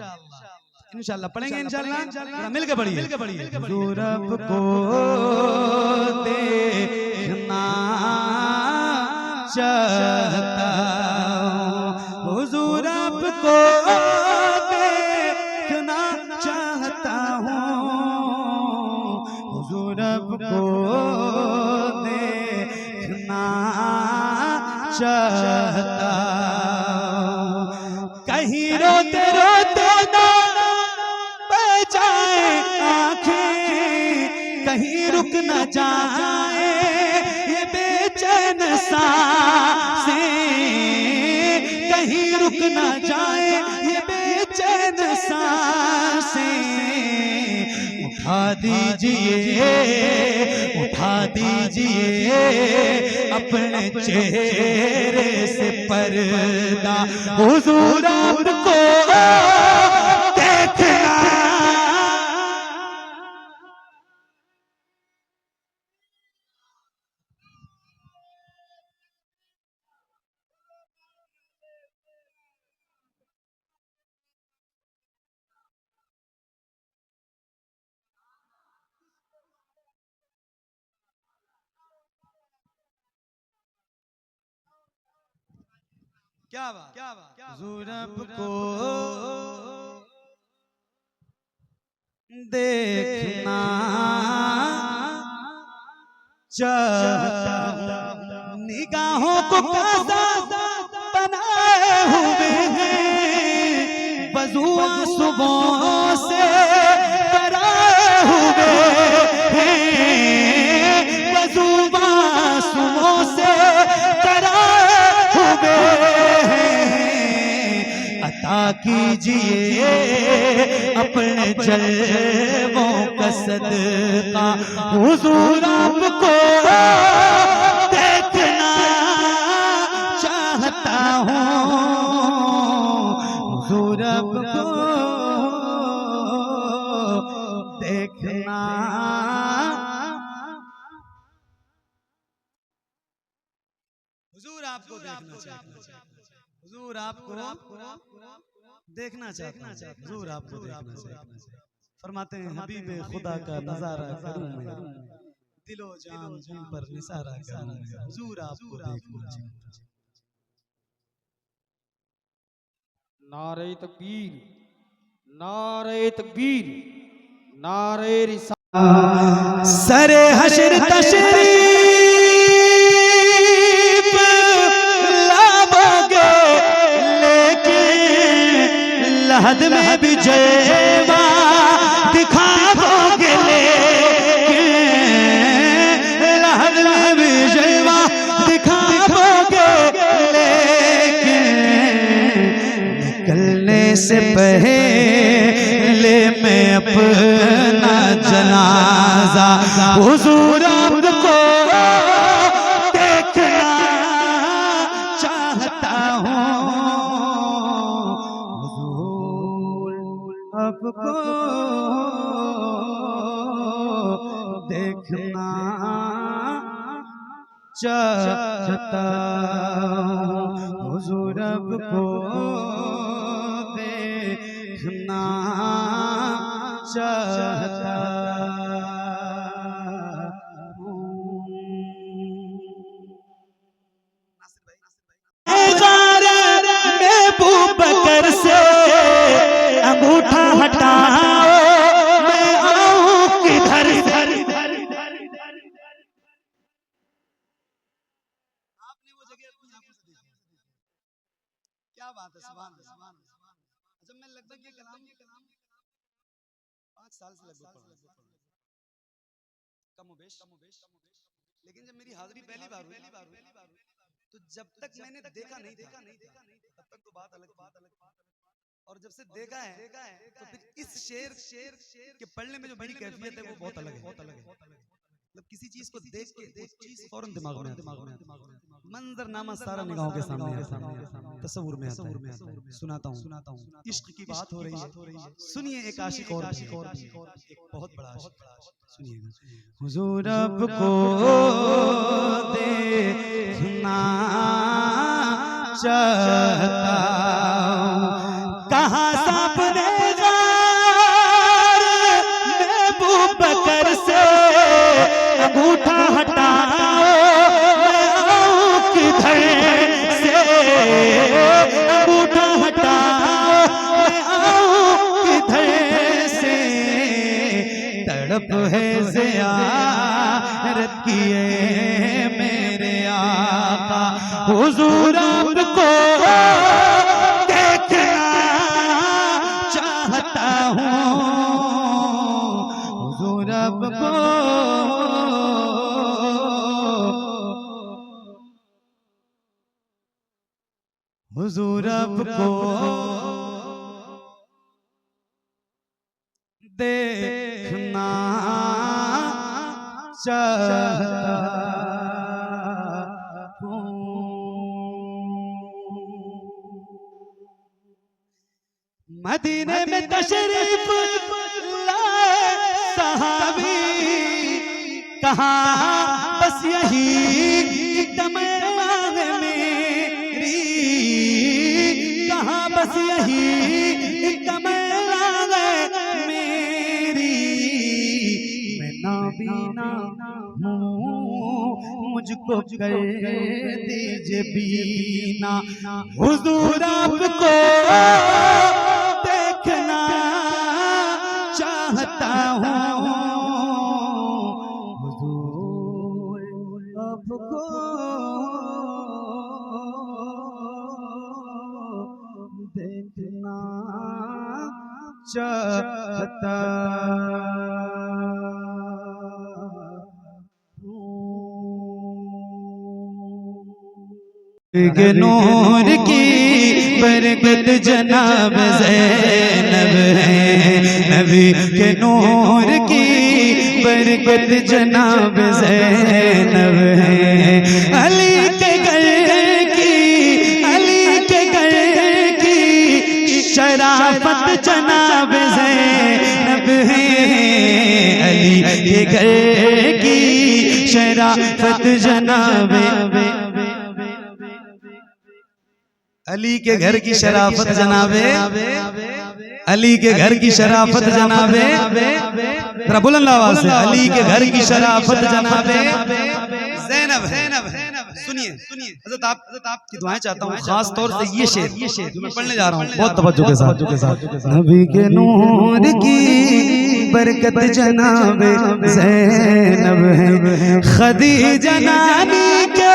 इंशाअल्लाह पढ़ेंगे, इंशाअल्लाह मिल के पढ़िए। हुजूर आपको देखना चाहता हूँ, हुजूर आपको देखना चाहता हूँ, हुजूर आपको देखना चाहता हूँ। कहीं रोते रोते ना बह जाए आँखें, कहीं रुक न जाए ये बेचैन सांसें, कहीं रुक न जाए ये बेचैन सांसें। उठा दीजिए, उठा दीजिए अपने चेहरे से पर्दा, हुजूर आपको देखना। क्या बात, हुजूर आपको देखना चाहता हूँ, निगाहों को काज़ा बनाए हुए हैं, वज़ू सुबह से कराए हुए हैं, वज़ू सुबह से कराए हुए हैं। अता कीजिए अपने जलवों का सदका, हुजूर आपको देखना चाहता हूँ, हुजूर आपको देखना। हुजूर आपको देखना चाहता, हुजूर आपको देखना चाहता, हुजूर आपको देखना चाहता। फरमाते हैं हबीबे खुदा का नजारा करूं मैं, दिलो जान उन पर निसारा करूं मैं, हुजूर आपको देखना चाहता। नारे तकबीर, नारे तकबीर, नारे रिसालत। सरे हशर तशरीफ लाओगे लेकिन लहद में भी जलवा दिखाओगे लेकिन लहद में भी जलवा दिखाओगे लेकिन निकलने से पहले मैं अपना जनाजा हुजूर आपको देखना चाहता हूँ, हुजूर आपको देखना चाहता हूँ, हुजूर आपको देखना चाहता बकर से अंगूठा हटाओ मैं आऊं किधर। आपने वो जगह अपनी आंखों से देखी, क्या बात है, सुभान अल्लाह। जब मैं लगभग ये कलाम 5 साल से लगभग पढ़ रहा हूं, कमोबेश, लेकिन जब मेरी हाजिरी पहली बार हुई तो जब तक मैंने देखा नहीं तब तक तो बात अलग, और जब से देखा है तो फिर इस शेर के पढ़ने में जो मेरी कैफियत है वो बहुत अलग है। मतलब किसी चीज को देख के वो चीज फौरन दिमाग में मंजरनामा सारा निगाहों के सामने तस्वुर में आता है। सुनाता हूँ, इश्क की बात हो रही है, सुनिए एक आशिक और एक बहुत बड़ा आशिक, सुनिएगा। हुजूर आपको देखना चाहता हूँ, कहाँ सामने अबू बकर से अंगूठा हटाओ मैं आऊं किधर से, अंगूठा हटाओ मैं आऊं किधर से, तड़प है ज़ियारत किए मेरे आका, हुजूर आपको देखना चाहता हूँ, हुजूर आपको हुजूर आपको देखना चाहता हूँ। मदीने में तशरीफ लाए सहाबी, कहाँ बस यही तमन्ना है मेरी, कहाँ बस यही तमन्ना है मेरी, मैं नाबीना हूँ मुझको कर दीजिए बीना, हुजूर आपको देखना चाहता हूँ, हुजूर आपको देखना चाहता के नूर की बरकत जनाब ज़ैनब है, नबी के नूर की बरकत जनाब ज़ैनब है, अली के घर की शराफत जनाब ज़ैनब है, अली के घर की शराफत जनाब, अली के घर की शराफत जनाबे, अली के घर की शराफत जनाबे, जरा बुलंद आवाज से, अली के घर की शराफत जनाबे ज़ैनब है। सुनिए हज़रत आप की दुआएं चाहता हूँ, खास तौर से ये शेर जो मैं पढ़ने जा रहा हूँ बहुत तवज्जो के साथ। नबी के नूर की बरकत जनाबे ज़ैनब है, खदीजा नानी के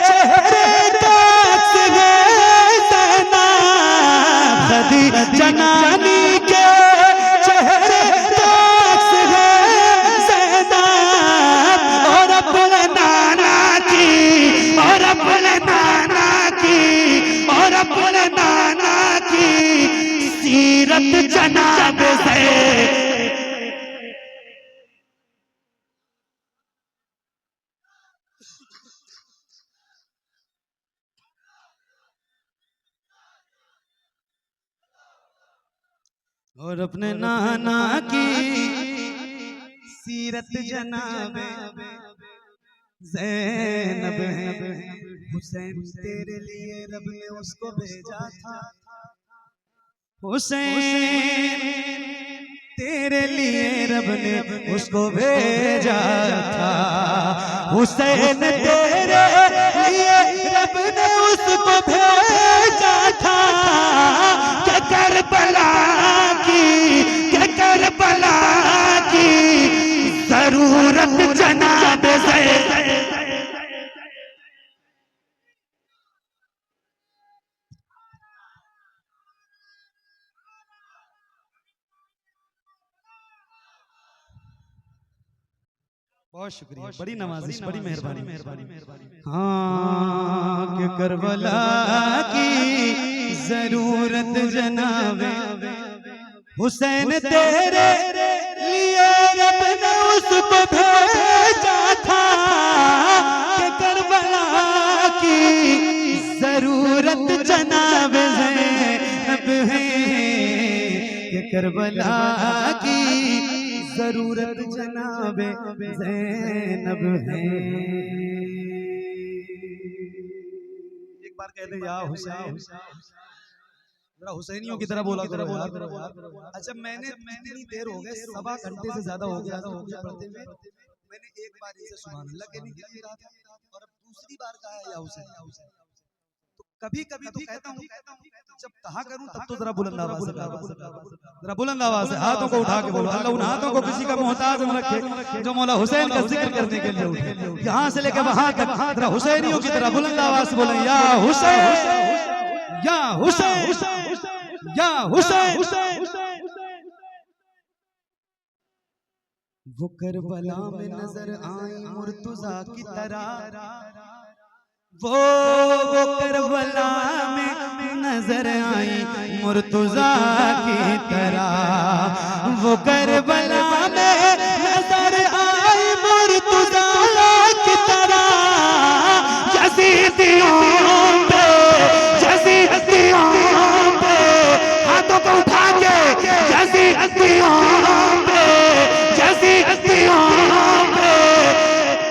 चेहरे का अक्स है ज़ैनब, खदीजा नानी के चेहरे का अक्स है ज़ैनब, और अपने नाना की और अपने नाना की और अपने नाना की सीरत जनाब से। और अपने नाना की सीरत जनाब ज़ैनब है। हुसैन तेरे लिए रब ने उसको भेजा था, हुसैन तेरे लिए रब ने उसको भेजा था, हुसैन तेरे लिए रब ने उसको भेजा था, कि करबला की जरूरत जनाब से। बहुत शुक्रिया, बड़ी नवाजिश, बड़ी मेहरबानी। हाँ कि करबला की जरूरत जनाबे हुसैन तेरे लिए रब ने उसको भेजा था, कि करबला की जरूरत जनाबे ज़ैनब है, कि करबला की जरूरत जनाबे ज़ैनब है। एक बार कहते या हुसैन, जरा हुसैनियों की तरह बोला करो यार। अच्छा मैंने इतनी देर हो गए, 1.25 घंटे से ज्यादा हो गया पढ़ते हुए, मैंने एक बार इसे सुभान अल्लाह कहने के लिए कहा था और अब दूसरी बार कहा है या हुसैन। तो कभी कभी तो कहता हूँ, जब कहा करूं तब तो जरा बुलंद आवाज से, जरा बुलंद आवाज से हाथों को उठा के बोलो, अल्लाह उन हाथों को किसी का मोहताज न रखे जो मौला हुसैन का जिक्र करने के लिए उठे, यहाँ से लेकर वहां तक जरा हुसैनियों की तरह बुलंद आवाज से बोले या हुसैन या हुसैन या हुसैन। वो करबला में नजर आई मुर्तुजा की तरह, वो करबला में नजर आई मुर्तुजा की तरह, वो करबला में नजर आई मुर्तुजा की तरह, यज़ीदियों पे यज़ीदियों पे हाथों को उठा के, यज़ीदियों पे यज़ीदियों पे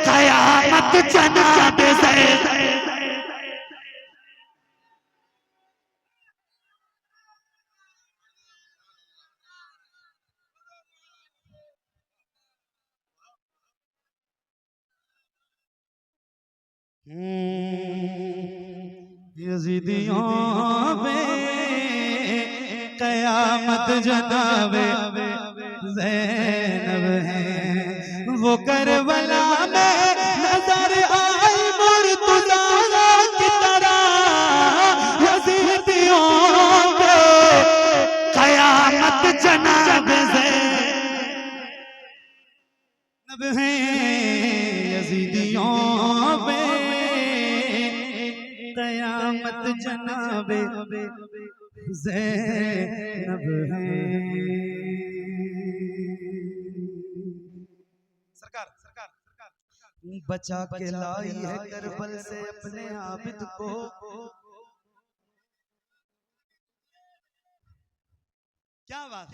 क़यामत जनाब ज़ैनब। यज़ीदियों पे क़यामत जनाबे ज़ैनब है, वो करबला में नजर आई मुर्तुज़ा की तरह, यज़ीदियों पे क़यामत जनाबे ज़ैनब है, यज़ीदियों पे क़यामत जनाबे ज़ैनब है। सरकार बचा के लाई है करबल से अपने आबिद को, क्या बात,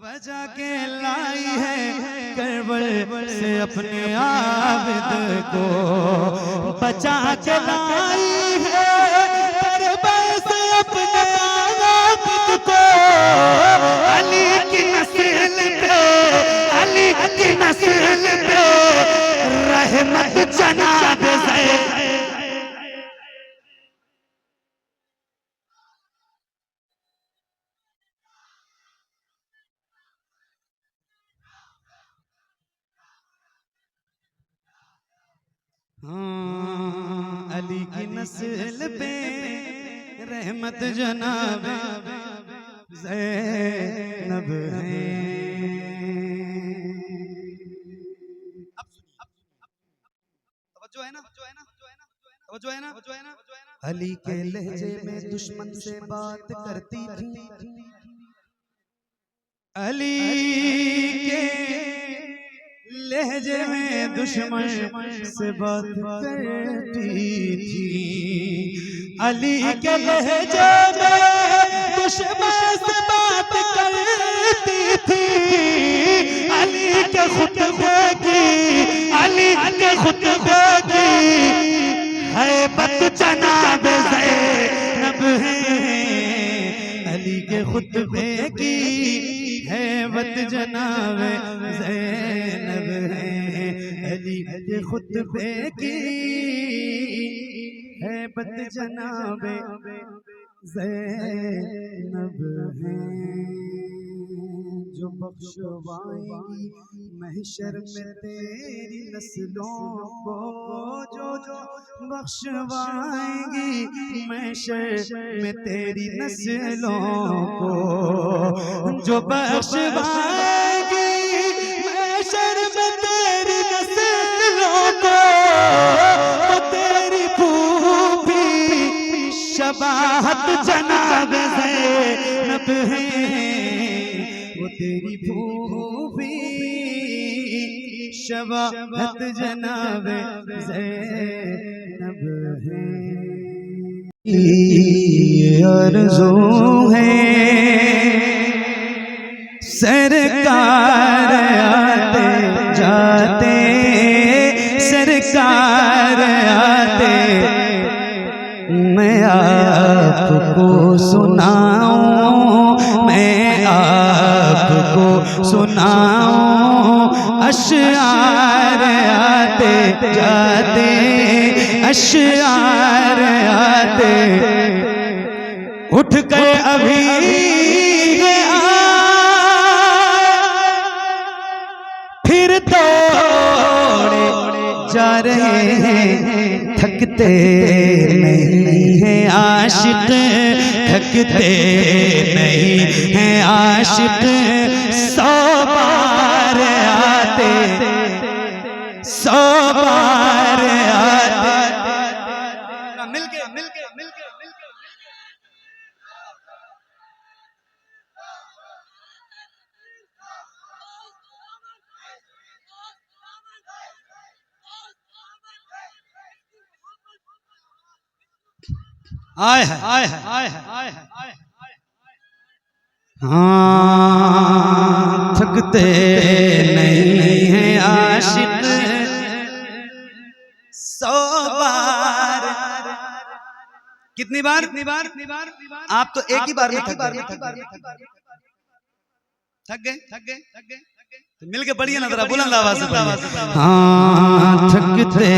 बचा के लाई है करबल से अपने आबिद को, बचा के लाई है करबल से अपने आबिद को, अली की नस्ल पे, अली की नस्ल पे रहमत जनाब ज़ैनब। नस्ल पे रहमत जनाब ज़ैनब है। तवज्जो है ना। अली के लहजे में दुश्मन से बात करती थी, अली के लहजे में दुश्मन से बात करती थी, अली के लहजे में दुश्मन से बात करती थी, अली के खुतबे की, अली के खुतबे की हैबत जनाब ज़ैनब है। अली के खुतबे की हैबत जनाब ज़ैनब है। अली के खुतबे की हैबत जनाब ज़ैनब है। जो बख्शवाएंगी महशर में तेरी नस्लों को, जो बख्शवाएंगी महशर में तेरी नस्लों को, जो बख्शवाएंगी महशर में तेरी नस्लों को, तो तेरी फूफी शबाहत जनाब ज़ैनब है। वो तेरी फूफी शबाहत जनाब ज़ैनब है। ये आरज़ू है सरकार आते जाते, सरकार आते मैं आपको सुनाऊं, मैं आपको सुनाऊं अशआर आते जाते, अशआर आते उठ कर अभी फिर दौड़े जा रहे हैं, थकते नहीं हैं आशिक, थकते नहीं हैं आशिक, 100 बार आते, 100 बार आते। मिलके आए हाँ थकते नहीं हैं आशिक, 100 बार। कितनी बार? आप तो एक ही बार में थक गए। तो मिलके पढ़िए ना जरा बुलंद आवाज से। हाँ थकते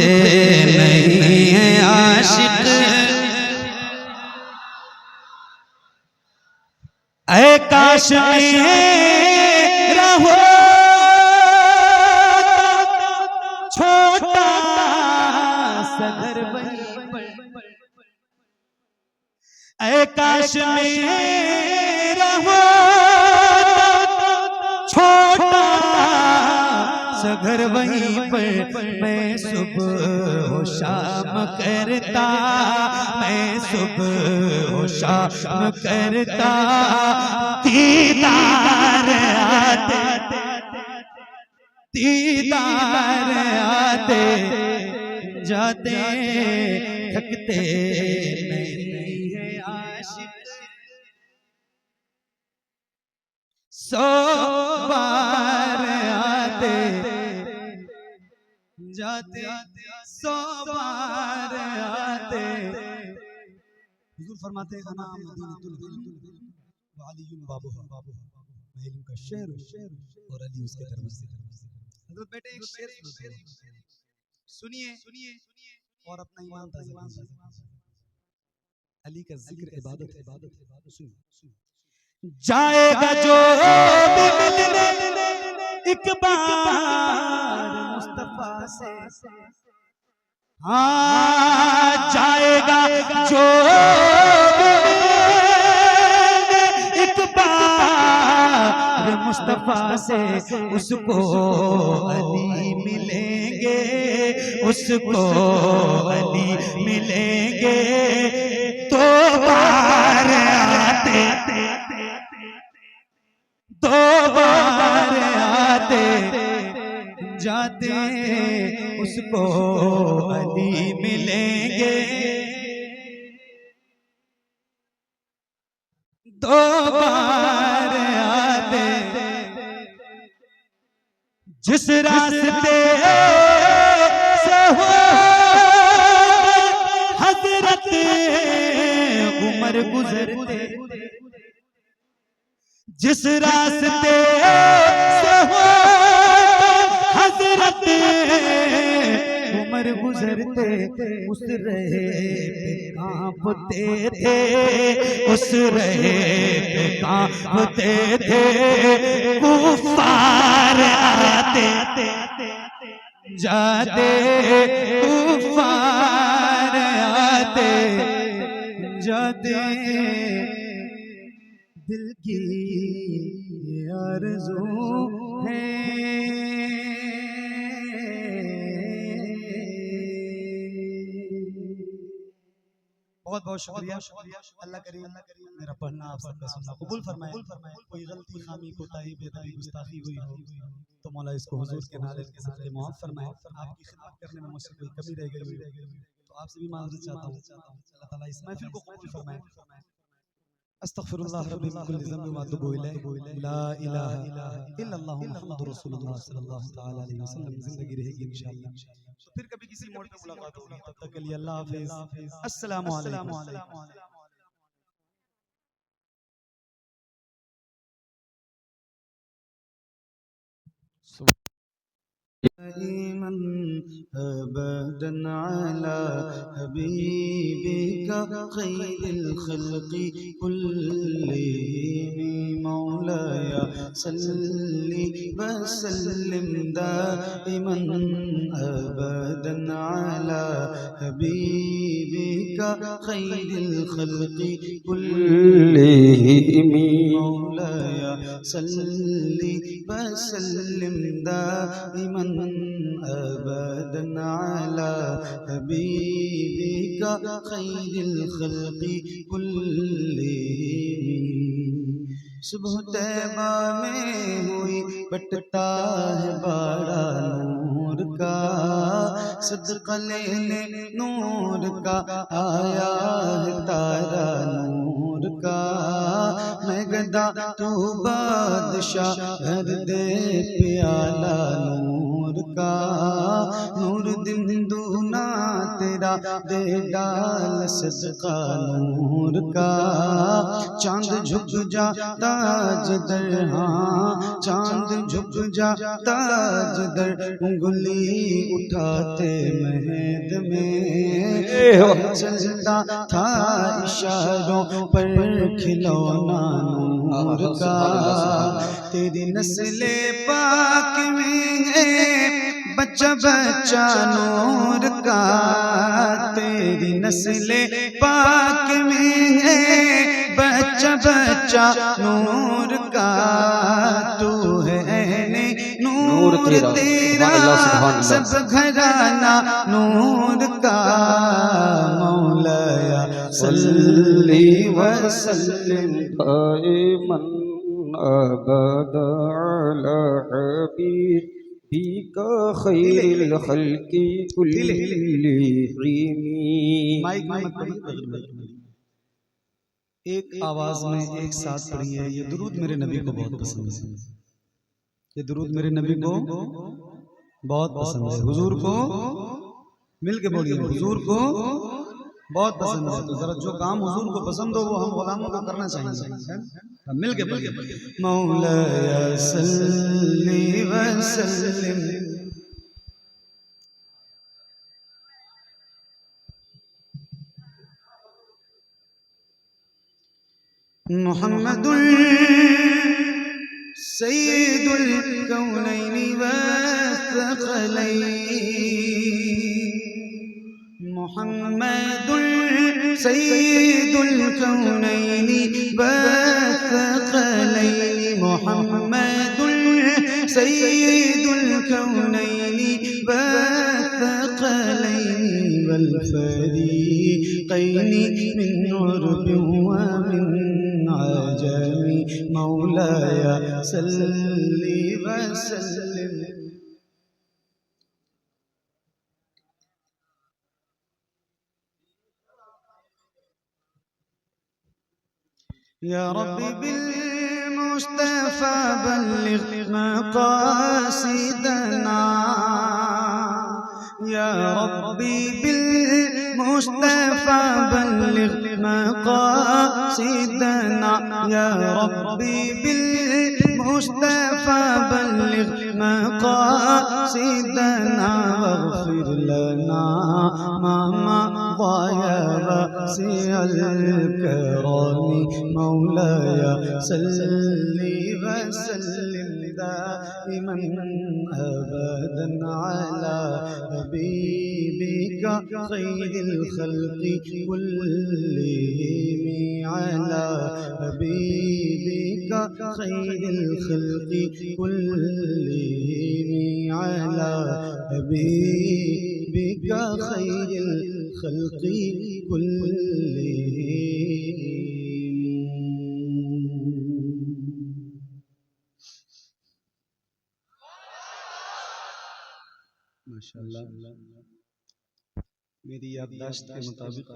नहीं हैं आशिक, ऐ काश मेरा हो छोटा सा घर वहीं पर, ऐ काश मेरा हो छोटा सा घर वहीं पर, मैं सुबह हो शाम करता, मैं सुबह हो शाम करता, दीदार आते, दीदार आते जाते, थकते नहीं है आशिक, 100 बार आते जाते, 100 बार आते। हुजूर फरमाते हैं अना मदीनतुल इल्म व अलीयुन बाबुहा, मैं इल्म का शहर और अली उसके दरवाजे। हज़रत बेटे एक शेर सुनिए और अपना ईमान ताज़ा कीजिए। अली का जिक्र इबादत है। सुनिए जाएगा जो भी मिलने एक बार मुस्तफा से, हाँ जाएगा जो एक बार मुस्तफा से उसको अली मिलेंगे, उसको अली मिलेंगे। तो बार आते दो बार आते जाते उसको अली मिलेंगे। दो बार आते जिस रास्ते से हो हजरत उमर गुजरते, जिस रास्ते से हो हजरत उमर गुजरते, उस रहे पे कांपते थे, उस रहे पे कांपते थे। कुफार आते जाते, कुफार आते जाते, दिल की आरज़ू है। बहुत बहुत शुक्रिया। अल्लाह करीम मेरा पढ़ना आप सबका सुनना कबूल फरमाए। कोई गलती खामी कोताही बेदबी गुस्ताखी हुई हो तो मौला इसको हुजूर के नाज़िल के सदक़े माफ़ फरमाए। आपकी खिदमत करने में मुझसे कोई कमी रह गई तो आपसे भी माफ़ी चाहता हूँ। अल्लाह ताला इस महफिल को कबूल फरमाए। अस्तग़फिरुल्लाह रब्बी मिन कुल्लि ज़ंबिन व अतूबु इलैह। ला इलाहा इल्लल्लाह मुहम्मदुर रसूलुल्लाह सल्लल्लाहु तआला अलैहि वसल्लम। जिंदगी रहेगी इंशाअल्लाह तो फिर कभी किसी मोड़ पे मुलाकात होगी। तब तक के लिए अल्लाह हाफ़िज़। अस्सलामु अलैकुम। अबदन अला हबीबिका खैरिल खल्क़ि कुल्लिहिम मौलाया सल्लि व सल्लिम दाइमन अबदन अला हबीबिका खैरिल खल्क़ि कुल्लिहिम मौलाया सल्लि व सल्लिम दाइमन अबदन अला हबीबिका खैरिल खल्क़ि कुल्लिहिम। सुबह तैबा में हुई बटता है बाड़ा नूर का, सदका लेने नूर का आया है तारा नूर का। मैं गदा तू बादशाह भर दे प्याला नूर का। नूर दिन दूना तेरा दे डाल सदका नूर का। चांद झुक जा ताज दर, हाँ चांद झुक जा ताज दर, उंगली उठाते महद में चलता था इशारों पर खिलौना नूर का। तेरी नस्ले पाक में है बच्चा बच्चा नूर का। तेरी नस्ले पाक में है बच्चा बच्चा नूर का। तू है नूर तेरा सब घराना नूर का। मौलाया सल्ली व सल्लिम दाइमन अबदा अला हबीबिका खैरिल खल्क़ि कुल्लिहिम। एक आवाज में एक साथ पढ़िए। ये दुरूद मेरे नबी को बहुत पसंद है। ये दुरूद मेरे नबी को बहुत पसंद है। हुजूर को मिल के बोलिए, हुजूर को बहुत पसंद है। तो जरा जो काम हुजूर को पसंद हो वो हम गुलामों को करना चाहिए। मिल के बोलिए, मौलाया सल्ली व सल्लिम मुहम्मदुल सय्यिदुल कौनैनि व थक़लैन मुहम्मदुल सय्यिदुल कौनैनि वस्सक़लैनि मुहम्मदुल सय्यिदुल कौनैनि वस्सक़लैनि वल फ़रीक़ैनि मिन उर्बिन व मिन अजमी मौलाया सल्लि व सल्लिम। या रब्बी बिल मुस्तफ़ा बल्लिग़ मक़ासिदना या रब्बी बिल मुस्तफ़ा बल्लिग़ मक़ासिदना या रब्बी बिल मुस्तफ़ा बल्लिग़ मक़ासिदना वग़फ़िर लना मा मज़ा वसिअल करमी मौलाया सल्लि व सल्लिम दाइमन अबदन अला हबीबिका खैरिल खल्क़ि कुल्लिहिम अला हबीबिका खैरिल खल्क़ि कुल्लिहिम अला हबीबिका खैरिल खल्क़ि माशाअल्लाह। मेरी याददाश्त के मुताबिक